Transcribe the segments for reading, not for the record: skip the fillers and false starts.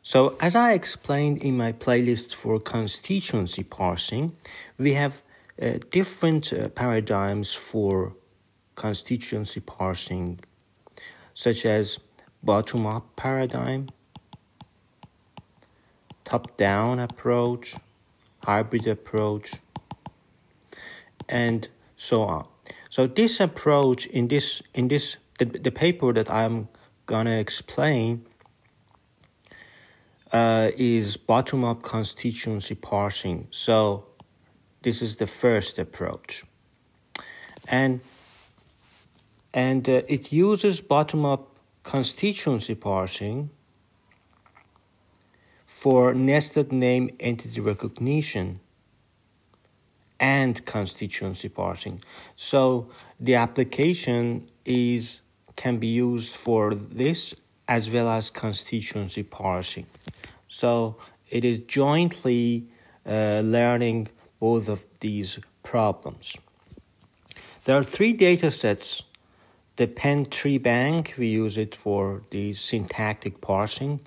So as I explained in my playlist for constituency parsing, we have different paradigms for constituency parsing, such as bottom-up paradigm, top-down approach, hybrid approach, and so on. So this approach the paper that I'm gonna explain is bottom-up constituency parsing. So this is the first approach, and it uses bottom-up constituency parsing for nested name entity recognition and constituency parsing. So the application can be used for this as well as constituency parsing. So it is jointly learning both of these problems. There are three data sets. The Penn Tree Bank, we use it for the syntactic parsing.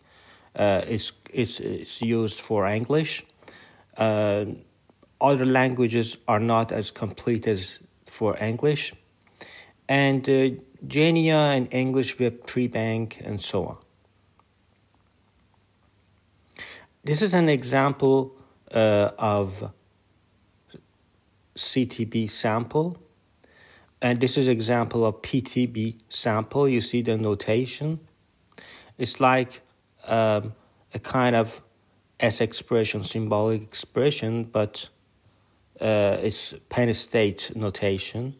It's used for English. Other languages are not as complete as for English. And Genia and English Web Tree Bank and so on. This is an example of CTB sample. And this is example of PTB sample. You see the notation. It's like a kind of S expression, symbolic expression, but it's Penn State notation.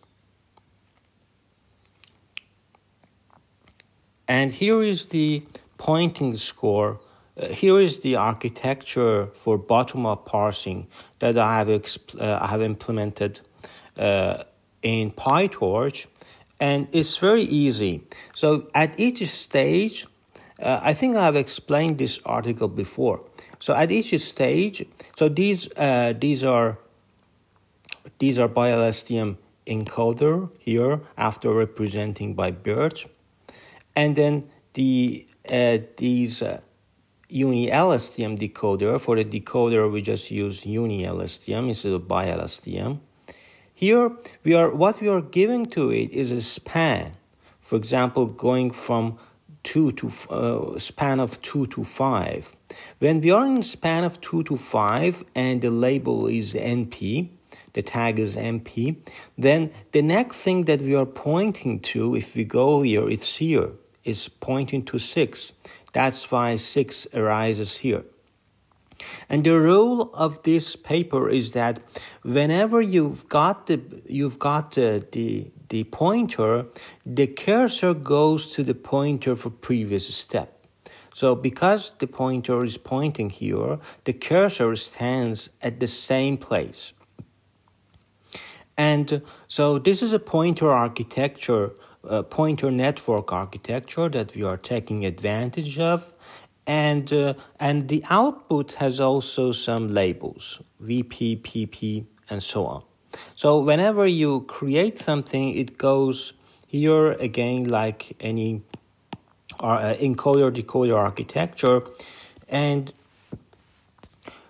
And here is the pointing score. Here is the architecture for bottom-up parsing that I have implemented in PyTorch, and it's very easy. So at each stage, I think I have explained this article before. So at each stage, so these are BiLSTM encoder here after representing by BERT, and then these UniLSTM decoder. For the decoder, we just use UniLSTM instead of BiLSTM. Here, what we are giving to it is a span. For example, going from span of 2 to 5. When we are in span of 2 to 5 and the label is NP, the tag is NP, then the next thing that we are pointing to, if we go here, it's here, is pointing to 6. That's why 6 arises here. And the rule of this paper is that whenever you've got the pointer, the cursor goes to the pointer for previous step. So because the pointer is pointing here, the cursor stands at the same place. And so this is a pointer architecture, pointer network architecture that we are taking advantage of. And the output has also some labels, VP, PP, and so on. So whenever you create something, it goes here again like any encoder-decoder architecture. And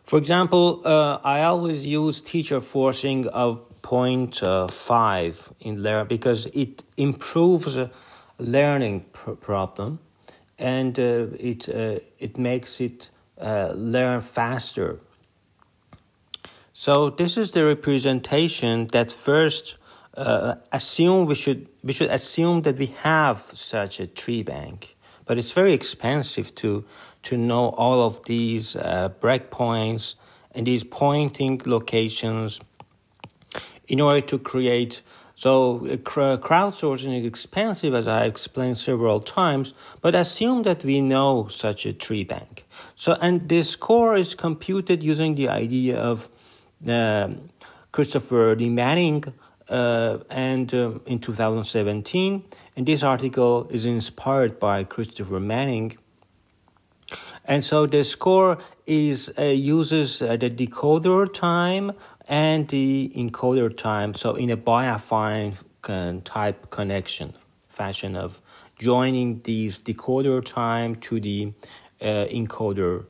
for example, I always use teacher forcing of 0.5 in learn because it improves learning problem. And it makes it learn faster. So this is the representation that first we should assume that we have such a tree bank, but it's very expensive to know all of these breakpoints and these pointing locations in order to create. So crowdsourcing is expensive, as I explained several times, but assume that we know such a tree bank. So, and the score is computed using the idea of Christopher D. Manning in 2017. And this article is inspired by Christopher Manning. And so the score uses the decoder time and the encoder time, so in a bi-affine type connection fashion of joining these decoder time to the encoder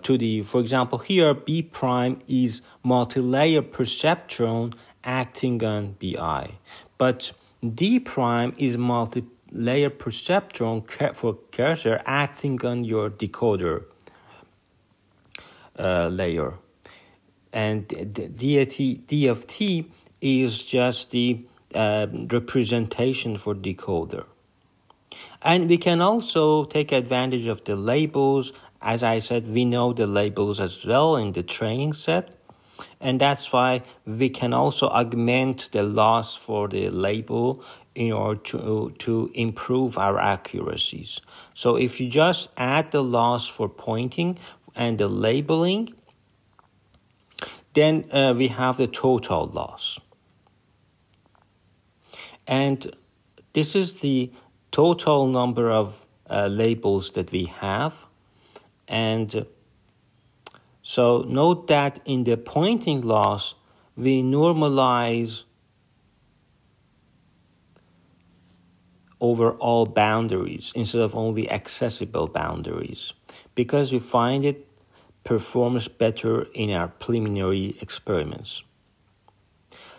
to the, for example, here B prime is multi-layer perceptron acting on BI, but D prime is multi-layer perceptron for cursor acting on your decoder layer, and D of T is just the representation for decoder. And we can also take advantage of the labels. As I said, we know the labels as well in the training set, and that's why we can also augment the loss for the label in order to improve our accuracies. So if you just add the loss for pointing and the labeling, then we have the total loss. And this is the total number of labels that we have. And so note that in the pointing loss, we normalize over all boundaries instead of only accessible boundaries, because we find it performs better in our preliminary experiments.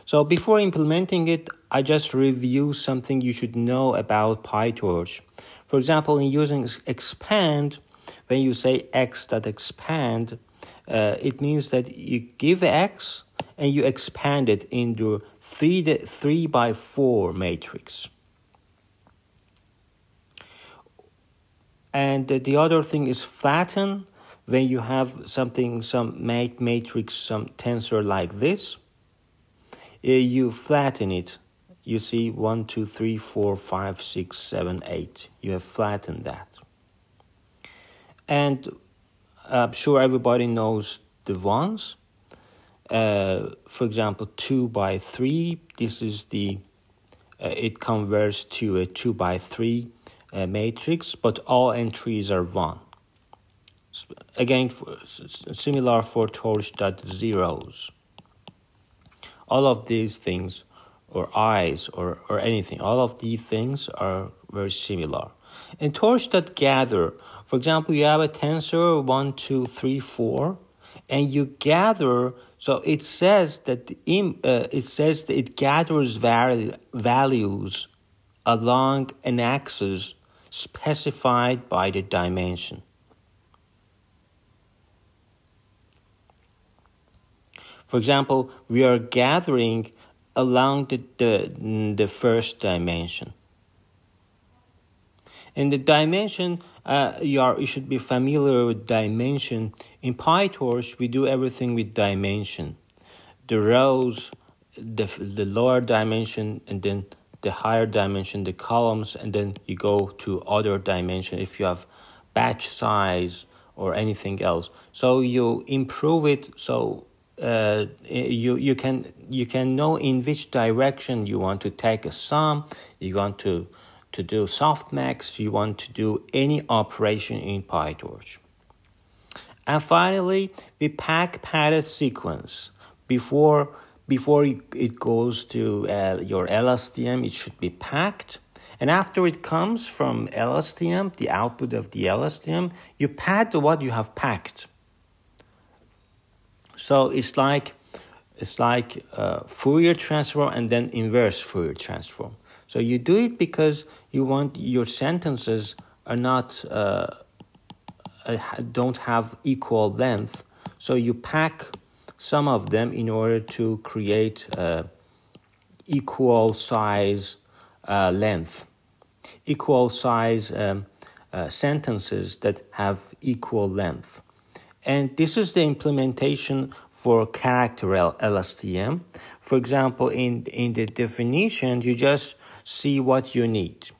So before implementing it, I just review something you should know about PyTorch. For example, in using expand, when you say x.expand, it means that you give x and you expand it into 3 by 4 matrix. And the other thing is flatten. When you have something, some matrix, some tensor like this, you flatten it. You see 1, 2, 3, 4, 5, 6, 7, 8. You have flattened that. And I'm sure everybody knows the ones. For example, 2 by 3. This is the, it converts to a 2 by 3 matrix, but all entries are 1. Again, similar for torch.zeros. All of these things, or eyes, or anything, all of these things are very similar. In torch.gather, for example, you have a tensor 1, 2, 3, 4, and you gather. So it says that it gathers values along an axis specified by the dimension. For example, we are gathering along the first dimension. In the dimension, you should be familiar with dimension. In PyTorch, we do everything with dimension. The rows, the lower dimension, and then the higher dimension, the columns, and then you go to other dimension if you have batch size or anything else. So you improve it. So you can know in which direction you want to take a sum, you want to do softmax, you want to do any operation in PyTorch. And finally, we pack padded sequence. Before it goes to your LSTM, it should be packed. And after it comes from LSTM, the output of the LSTM, you pad what you have packed. So it's like Fourier transform and then inverse Fourier transform. So you do it because you want your sentences are not don't have equal length. So you pack some of them in order to create equal size length, equal size sentences that have equal length. And this is the implementation for character LSTM. For example, in the definition, you just see what you need.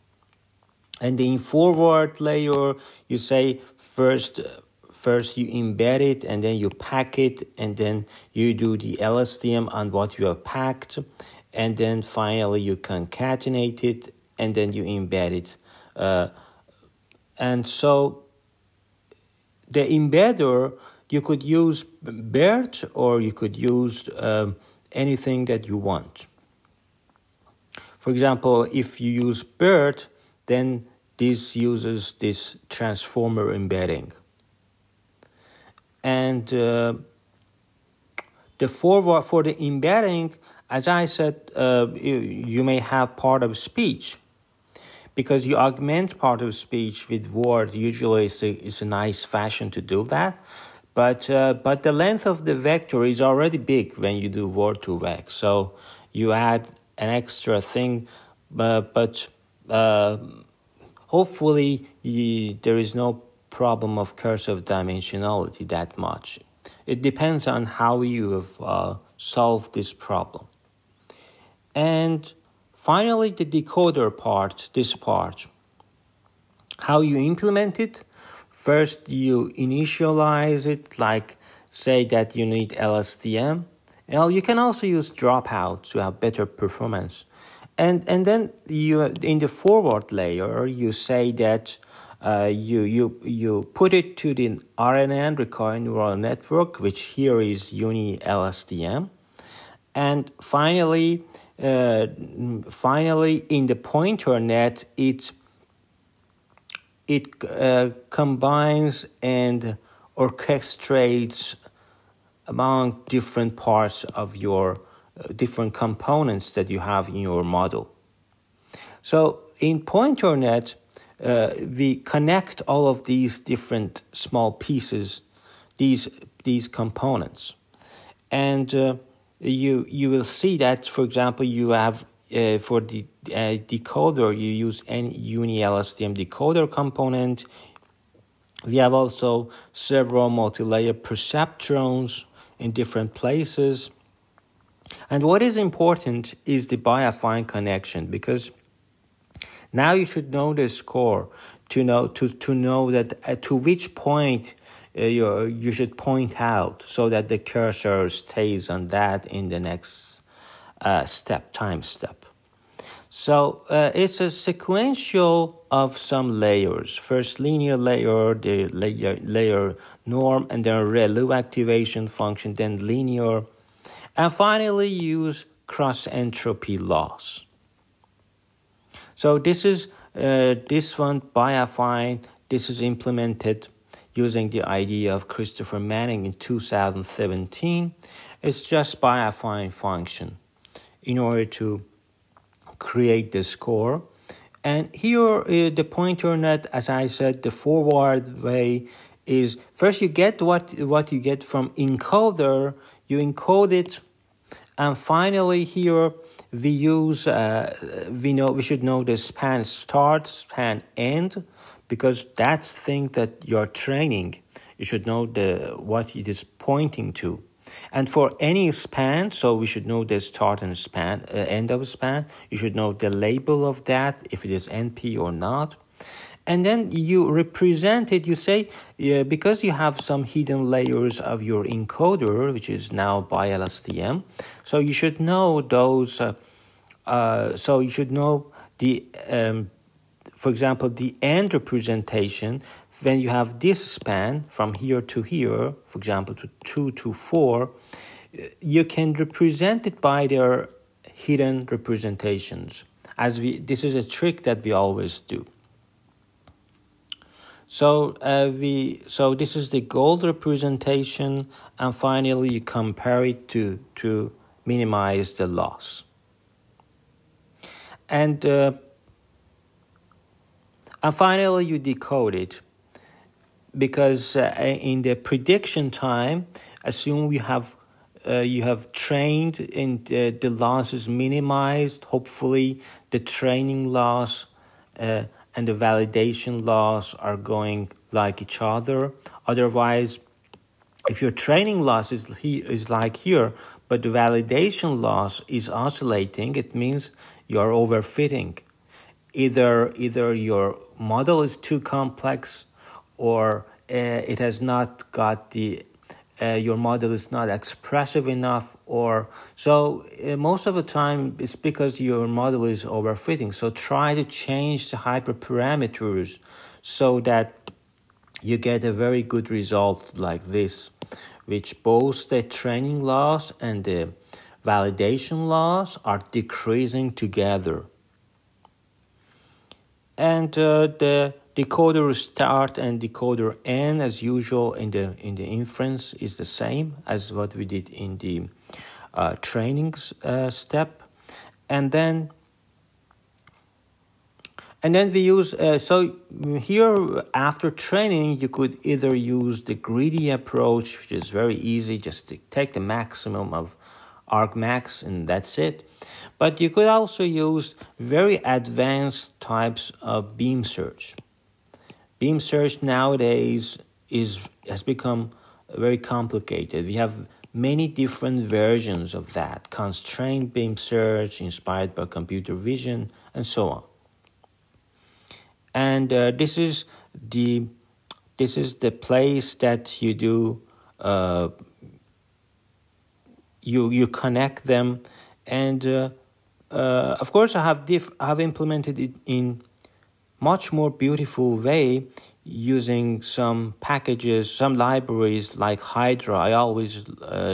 And in forward layer, you say first you embed it, and then you pack it, and then you do the LSTM on what you have packed, and then finally you concatenate it, and then you embed it. And so the embedder, you could use BERT or you could use anything that you want. For example, if you use BERT, then this uses this transformer embedding. And the forward for the embedding, as I said, you may have part of speech, because you augment part of speech with word. Usually it's a nice fashion to do that. But the length of the vector is already big when you do word to vec. So you add an extra thing, but hopefully there is no problem of cursive dimensionality that much. It depends on how you have solved this problem. And finally, the decoder part, this part. How you implement it? First, you initialize it, like say that you need LSTM. Well, you can also use dropout to have better performance. And then you, in the forward layer, you say that you put it to the RNN, recurrent neural network, which here is Uni-LSTM. And finally, in the pointer net, it combines and orchestrates among different parts of your different components that you have in your model. So in pointer net, we connect all of these different small pieces, these components, and you will see that, for example, you have for the decoder, you use any Uni-LSTM decoder component. We have also several multi-layer perceptrons in different places. And what is important is the bi-affine connection, because now you should know the score to know that to which point you should point out, so that the cursor stays on that in the next time step. So it's a sequential of some layers. First linear layer, the layer norm, and then ReLU activation function, then linear, and finally use cross entropy loss. So this is this one, bi-affine. This is implemented using the idea of Christopher Manning in 2017. It's just bi-affine function in order to create the score. And here the pointer net, as I said, the forward way is first you get what you get from encoder, you encode it, and finally here we use we should know the span start, span end, because that's the thing that you're training. You should know what it is pointing to. And for any span, so we should know the start and span, end of span. You should know the label of that, if it is NP or not. And then you represent it, you say, because you have some hidden layers of your encoder, which is now bi-LSTM, so you should know those, so you should know the, for example, the end representation. When you have this span from here to here, for example, to 2 to 4, you can represent it by their hidden representations. This is a trick that we always do. So this is the gold representation, and finally you compare it to minimize the loss. And finally you decode it, because in the prediction time, assume you have trained and the loss is minimized. Hopefully the training loss and the validation loss are going like each other. Otherwise, if your training loss is like here, but the validation loss is oscillating, it means you are overfitting. Either your model is too complex, or it has not got your model is not expressive enough, or so most of the time it's because your model is overfitting. So try to change the hyperparameters so that you get a very good result like this, which both the training loss and the validation loss are decreasing together. And the decoder start and decoder end, as usual in the inference, is the same as what we did in the training step. And then we use, so here after training, you could either use the greedy approach, which is very easy, just to take the maximum of argmax and that's it. But you could also use very advanced types of beam search. Beam search nowadays has become very complicated. We have many different versions of that. Constrained beam search, inspired by computer vision, and so on. And this is the place that you do you connect them, and of course I have implemented it in much more beautiful way using some packages, some libraries like Hydra. I always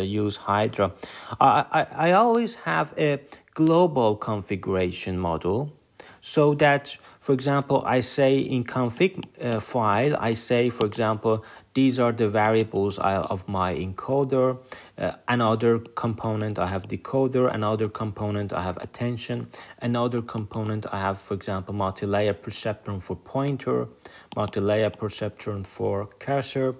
use Hydra. I always have a global configuration model, so that, for example, I say in config file, I say, for example, these are the variables of my encoder. Another component I have decoder. Another component I have attention. Another component I have, for example, multi-layer perceptron for pointer, multi-layer perceptron for cursor.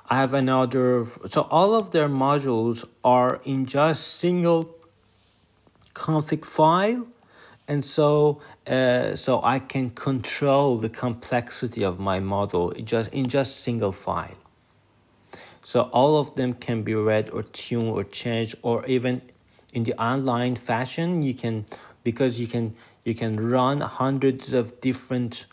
I have another. So all of their modules are in just single config file. And so I can control the complexity of my model in just single file. So all of them can be read or tuned or changed, or even in the online fashion, you can run hundreds of different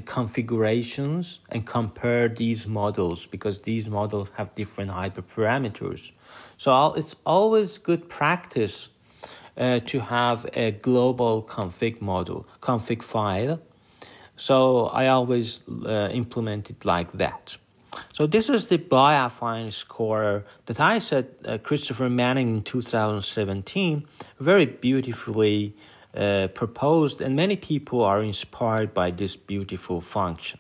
configurations and compare these models, because these models have different hyperparameters. So it's always good practice to have a global config file. So I always implement it like that. So this is the bi-affine scorer that I said Christopher Manning in 2017 very beautifully proposed, and many people are inspired by this beautiful function.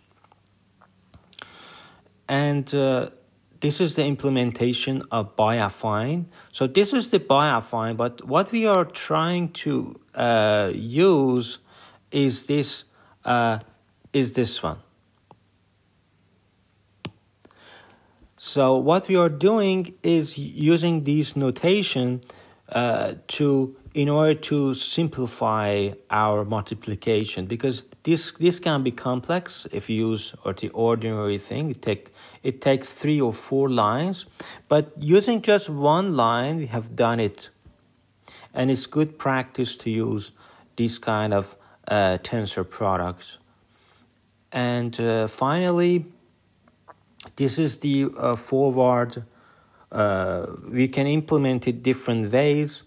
And this is the implementation of bi-affine. So this is the bi-affine, but what we are trying to use is this one. So what we are doing is using this notation in order to simplify our multiplication, because this can be complex if you use the ordinary thing. It takes 3 or 4 lines, but using just one line, we have done it. And it's good practice to use these kind of tensor products. And finally, this is the forward. We can implement it different ways.